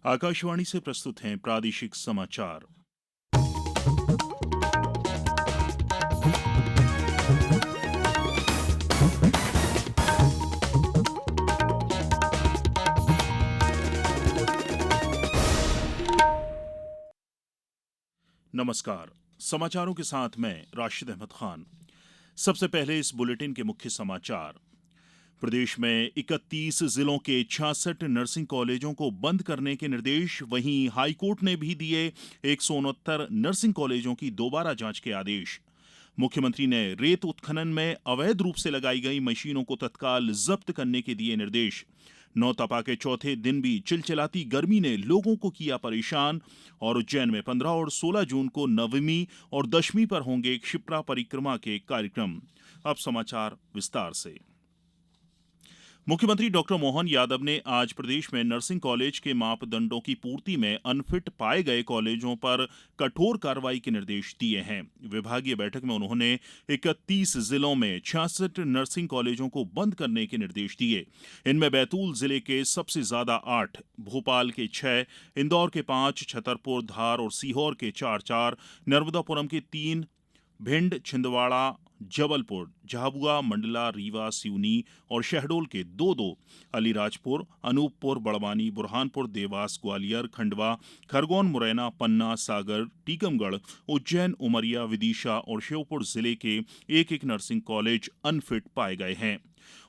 आकाशवाणी से प्रस्तुत हैं प्रादेशिक समाचार। नमस्कार। समाचारों के साथ मैं राशिद अहमद खान। सबसे पहले इस बुलेटिन के मुख्य समाचार। प्रदेश में 31 जिलों के 66 नर्सिंग कॉलेजों को बंद करने के निर्देश। वहीं हाईकोर्ट ने भी दिए 169 नर्सिंग कॉलेजों की दोबारा जांच के आदेश। मुख्यमंत्री ने रेत उत्खनन में अवैध रूप से लगाई गई मशीनों को तत्काल जब्त करने के दिए निर्देश। नौतपा के चौथे दिन भी चिलचिलाती गर्मी ने लोगों को किया परेशान। और उज्जैन में 15 और 16 जून को नवमीं और दशमीं पर होंगे क्षिप्रा परिक्रमा के कार्यक्रम। अब समाचार विस्तार से। मुख्यमंत्री डॉक्टर मोहन यादव ने आज प्रदेश में नर्सिंग कॉलेज के मापदंडों की पूर्ति में अनफिट पाए गए कॉलेजों पर कठोर कार्रवाई के निर्देश दिए हैं। विभागीय बैठक में उन्होंने 31 जिलों में 66 नर्सिंग कॉलेजों को बंद करने के निर्देश दिए। इनमें बैतूल जिले के सबसे ज्यादा 8, भोपाल के 6, इंदौर के 5, छतरपुर, धार और सीहोर के 4-4, नर्मदापुरम के 3, भिंड, छिंदवाड़ा, जबलपुर, झाबुआ, मंडला, रीवा, सिवनी और शहडोल के 2-2, अलीराजपुर, अनूपपुर, बड़वानी, बुरहानपुर, देवास, ग्वालियर, खंडवा, खरगोन, मुरैना, पन्ना, सागर, टीकमगढ़, उज्जैन, उमरिया, विदिशा और श्योपुर जिले के एक-एक नर्सिंग कॉलेज अनफिट पाए गए हैं।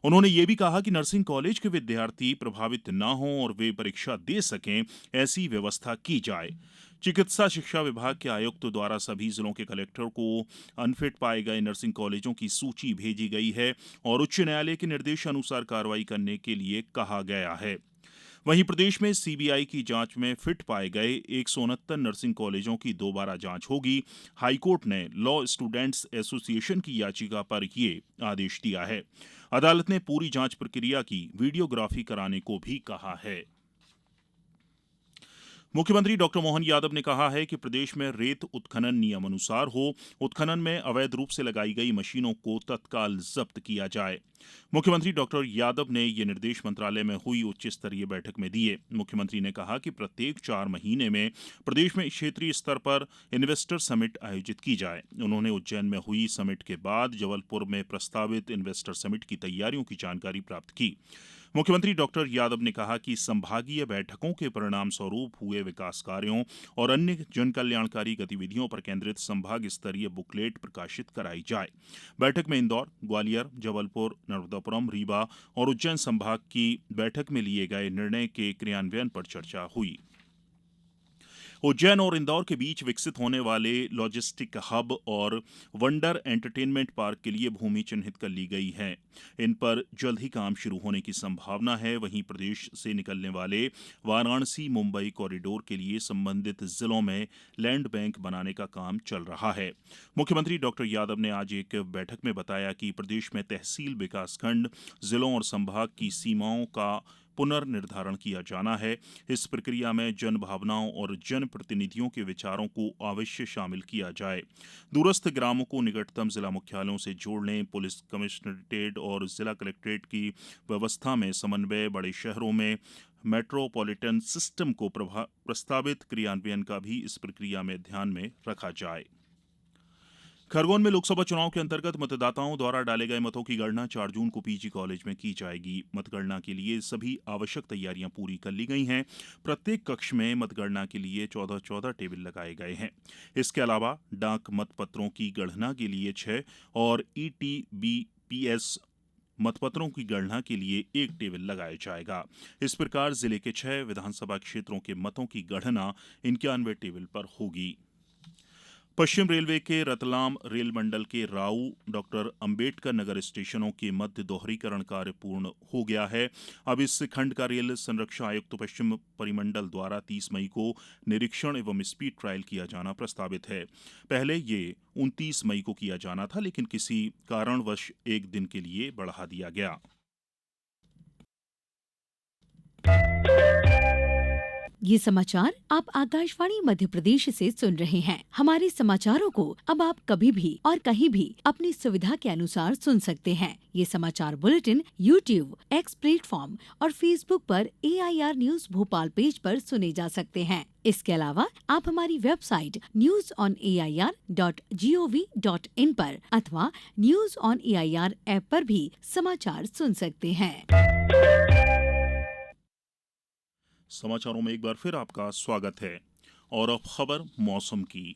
उन्होंने ये भी कहा कि नर्सिंग कॉलेज के विद्यार्थी प्रभावित न हों और वे परीक्षा दे सकें, ऐसी व्यवस्था की जाए। चिकित्सा शिक्षा विभाग के आयुक्त द्वारा सभी जिलों के कलेक्टर को अनफिट पाए गए नर्सिंग कॉलेजों की सूची भेजी गई है और उच्च न्यायालय के निर्देशानुसार कार्रवाई करने के लिए कहा गया है। वहीं प्रदेश में सीबीआई की जांच में फिट पाए गए 169 नर्सिंग कॉलेजों की दोबारा जांच होगी। हाईकोर्ट ने लॉ स्टूडेंट्स एसोसिएशन की याचिका पर ये आदेश दिया है। अदालत ने पूरी जांच प्रक्रिया की वीडियोग्राफी कराने को भी कहा है। मुख्यमंत्री डॉक्टर मोहन यादव ने कहा है कि प्रदेश में रेत उत्खनन नियमानुसार हो। उत्खनन में अवैध रूप से लगाई गई मशीनों को तत्काल जब्त किया जाए। मुख्यमंत्री डॉक्टर यादव ने ये निर्देश मंत्रालय में हुई उच्च स्तरीय बैठक में दिए। मुख्यमंत्री ने कहा कि प्रत्येक 4 महीने में प्रदेश में क्षेत्रीय स्तर पर इन्वेस्टर समिट आयोजित की जाए। उन्होंने उज्जैन में हुई समिट के बाद जबलपुर में प्रस्तावित इन्वेस्टर समिट की तैयारियों की जानकारी प्राप्त की। मुख्यमंत्री डॉक्टर यादव ने कहा कि संभागीय बैठकों के परिणाम स्वरूप हुए विकास कार्यों और अन्य जनकल्याणकारी गतिविधियों पर केंद्रित संभाग स्तरीय बुकलेट प्रकाशित कराई जाए। बैठक में इंदौर, ग्वालियर, जबलपुर, नर्मदापुरम, रीवा और उज्जैन संभाग की बैठक में लिए गए निर्णय के क्रियान्वयन पर चर्चा हुई। उज्जैन और इंदौर के बीच विकसित होने वाले लॉजिस्टिक हब और वंडर एंटरटेनमेंट पार्क के लिए भूमि चिन्हित कर ली गई है। इन पर जल्द ही काम शुरू होने की संभावना है। वहीं प्रदेश से निकलने वाले वाराणसी मुंबई कॉरिडोर के लिए संबंधित जिलों में लैंड बैंक बनाने का काम चल रहा है। मुख्यमंत्री डॉक्टर यादव ने आज एक बैठक में बताया कि प्रदेश में तहसील, विकासखंड, जिलों और संभाग की सीमाओं का पुनर्निर्धारण किया जाना है। इस प्रक्रिया में जन भावनाओं और जन प्रतिनिधियों के विचारों को अवश्य शामिल किया जाए। दूरस्थ ग्रामों को निकटतम जिला मुख्यालयों से जोड़ने, पुलिस कमिश्नरेट और जिला कलेक्ट्रेट की व्यवस्था में समन्वय, बड़े शहरों में मेट्रोपॉलिटन सिस्टम को प्रस्तावित क्रियान्वयन का भी इस प्रक्रिया में ध्यान में रखा जाए। खरगोन में लोकसभा चुनाव के अंतर्गत मतदाताओं द्वारा डाले गए मतों की गणना 4 जून को पीजी कॉलेज में की जाएगी। मतगणना के लिए सभी आवश्यक तैयारियां पूरी कर ली गई हैं। प्रत्येक कक्ष में मतगणना के लिए 14-14 टेबल लगाए गए हैं। इसके अलावा डाक मतपत्रों की गणना के लिए 6 और ईटीबीपीएस मतपत्रों की गणना के लिए 1 टेबल लगाया जाएगा। इस प्रकार जिले के 6 विधानसभा क्षेत्रों के मतों की गणना 91 टेबल पर होगी। पश्चिम रेलवे के रतलाम रेल मंडल के राऊ डॉक्टर अंबेडकर नगर स्टेशनों के मध्य दोहरीकरण कार्य पूर्ण हो गया है। अब इस खंड का रेल संरक्षा आयुक्त पश्चिम परिमंडल द्वारा 30 मई को निरीक्षण एवं स्पीड ट्रायल किया जाना प्रस्तावित है। पहले ये 29 मई को किया जाना था, लेकिन किसी कारणवश एक दिन के लिए बढ़ा दिया गया। ये समाचार आप आकाशवाणी मध्य प्रदेश से सुन रहे हैं। हमारे समाचारों को अब आप कभी भी और कहीं भी अपनी सुविधा के अनुसार सुन सकते हैं। ये समाचार बुलेटिन YouTube, X प्लेटफॉर्म और Facebook पर AIR न्यूज भोपाल पेज पर सुने जा सकते हैं। इसके अलावा आप हमारी वेबसाइट newsonair.gov.in पर अथवा न्यूज ऑन AIR ऐप पर भी समाचार सुन सकते हैं। समाचारों में एक बार फिर आपका स्वागत है और अब खबर मौसम की।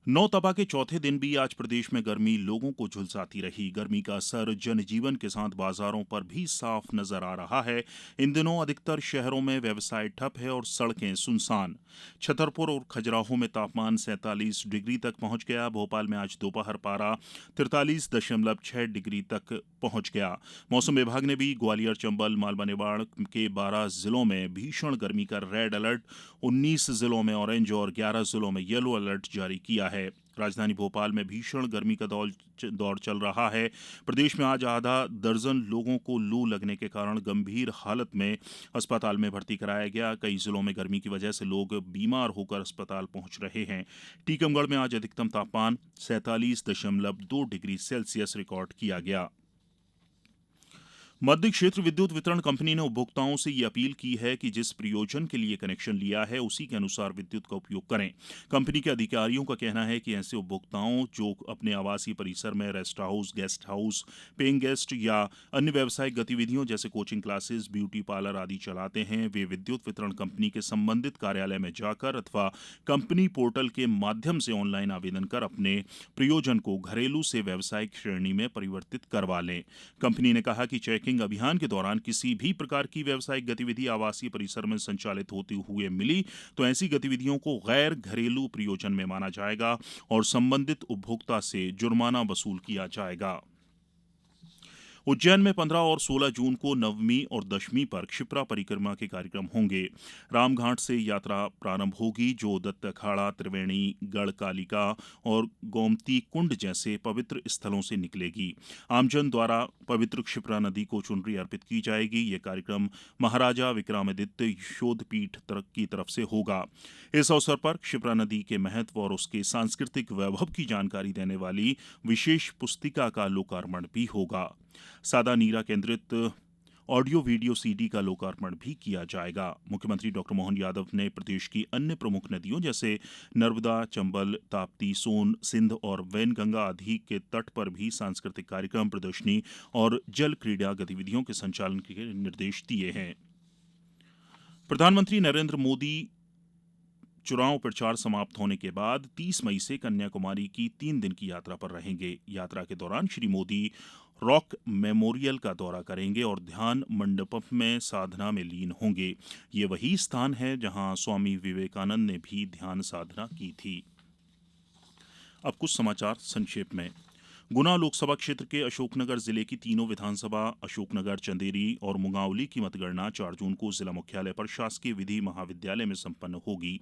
नौ तपा के चौथे दिन भी आज प्रदेश में गर्मी लोगों को झुलसाती रही। गर्मी का असर जनजीवन के साथ बाजारों पर भी साफ नजर आ रहा है। इन दिनों अधिकतर शहरों में व्यवसाय ठप है और सड़कें सुनसान। छतरपुर और खजुराहो में तापमान 47 डिग्री तक पहुंच गया। भोपाल में आज दोपहर पारा 43.6 डिग्री तक पहुंच गया। मौसम विभाग ने भी ग्वालियर, चंबल, मालवा, निमाड़ के 12 जिलों में भीषण गर्मी का रेड अलर्ट, 19 जिलों में ऑरेंज और 11 जिलों में येलो अलर्ट जारी किया है। राजधानी भोपाल में भीषण गर्मी का दौर चल रहा है। प्रदेश में आज आधा दर्जन लोगों को लू लगने के कारण गंभीर हालत में अस्पताल में भर्ती कराया गया। कई जिलों में गर्मी की वजह से लोग बीमार होकर अस्पताल पहुंच रहे हैं। टीकमगढ़ में आज अधिकतम तापमान 47.2 डिग्री सेल्सियस रिकॉर्ड किया गया। मध्य क्षेत्र विद्युत वितरण कंपनी ने उपभोक्ताओं से ये अपील की है कि जिस प्रयोजन के लिए कनेक्शन लिया है उसी के अनुसार विद्युत का उपयोग करें। कंपनी के अधिकारियों का कहना है कि ऐसे उपभोक्ताओं जो अपने आवासीय परिसर में rest house, guest house, paying guest या अन्य व्यावसायिक गतिविधियों जैसे कोचिंग क्लासेस, ब्यूटी पार्लर आदि चलाते हैं, वे विद्युत वितरण कंपनी के संबंधित कार्यालय में जाकर अथवा कंपनी पोर्टल के माध्यम से ऑनलाइन आवेदन कर अपने प्रयोजन को घरेलू से व्यावसायिक श्रेणी में परिवर्तित करवा लें। कंपनी ने कहा कि चेकिंग अभियान के दौरान किसी भी प्रकार की व्यावसायिक गतिविधि आवासीय परिसर में संचालित होते हुए मिली तो ऐसी गतिविधियों को गैर घरेलू प्रयोजन में माना जाएगा और संबंधित उपभोक्ता से जुर्माना वसूल किया जाएगा। उज्जैन में 15 और 16 जून को नवमी और दशमी पर क्षिप्रा परिक्रमा के कार्यक्रम होंगे। रामघाट से यात्रा प्रारंभ होगी जो दत्त अखाड़ा, त्रिवेणी, गढ़कालिका और गोमती कुंड जैसे पवित्र स्थलों से निकलेगी। आमजन द्वारा पवित्र क्षिप्रा नदी को चुनरी अर्पित की जाएगी। यह कार्यक्रम महाराजा विक्रमादित्य शोधपीठ की तरफ से होगा। इस अवसर पर क्षिप्रा नदी के महत्व और उसके सांस्कृतिक वैभव की जानकारी देने वाली विशेष पुस्तिका का लोकार्पण भी होगा। सादा नीरा केंद्रित ऑडियो वीडियो सीडी का लोकार्पण भी किया जाएगा। मुख्यमंत्री डॉ मोहन यादव ने प्रदेश की अन्य प्रमुख नदियों जैसे नर्मदा, चंबल, ताप्ती, सोन, सिंध और वैनगंगा आदि के तट पर भी सांस्कृतिक कार्यक्रम, प्रदर्शनी और जल क्रीड़ा गतिविधियों के संचालन के निर्देश दिए हैं। प्रधानमंत्री नरेंद्र मोदी चुनाव प्रचार समाप्त होने के बाद 30 मई से कन्याकुमारी की 3 दिन की यात्रा पर रहेंगे। यात्रा के दौरान श्री मोदी रॉक मेमोरियल का दौरा करेंगे और ध्यान मंडपम में साधना में लीन होंगे। ये वही स्थान है जहां स्वामी विवेकानंद ने भी ध्यान साधना की थी। अब कुछ समाचार संक्षेप में। गुना लोकसभा क्षेत्र के अशोकनगर जिले की तीनों विधानसभा अशोकनगर, चंदेरी और मुंगावली की मतगणना 4 जून को जिला मुख्यालय पर शासकीय विधि महाविद्यालय में संपन्न होगी।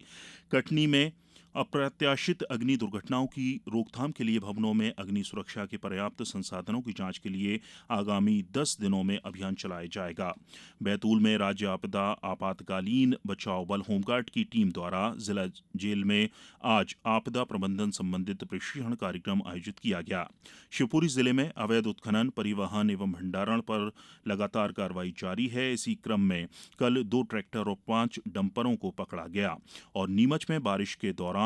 कटनी में अप्रत्याशित अग्नि दुर्घटनाओं की रोकथाम के लिए भवनों में अग्नि सुरक्षा के पर्याप्त संसाधनों की जांच के लिए आगामी 10 दिनों में अभियान चलाया जाएगा। बैतूल में राज्य आपदा आपातकालीन बचाव बल होमगार्ड की टीम द्वारा जिला जेल में आज आपदा प्रबंधन संबंधित प्रशिक्षण कार्यक्रम आयोजित किया गया। शिवपुरी जिले में अवैध उत्खनन, परिवहन एवं भंडारण पर लगातार कार्रवाई जारी है। इसी क्रम में कल 2 ट्रैक्टर और 5 डंपरों को पकड़ा गया और नीमच में बारिश के दौरान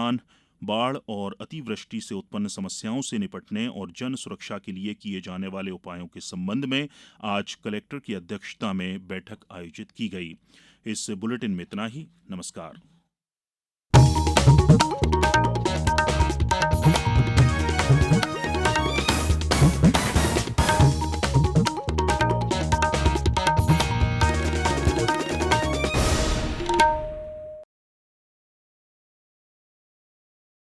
बाढ़ और अतिवृष्टि से उत्पन्न समस्याओं से निपटने और जन सुरक्षा के लिए किए जाने वाले उपायों के संबंध में आज कलेक्टर की अध्यक्षता में बैठक आयोजित की गई। इस बुलेटिन में इतना ही। नमस्कार।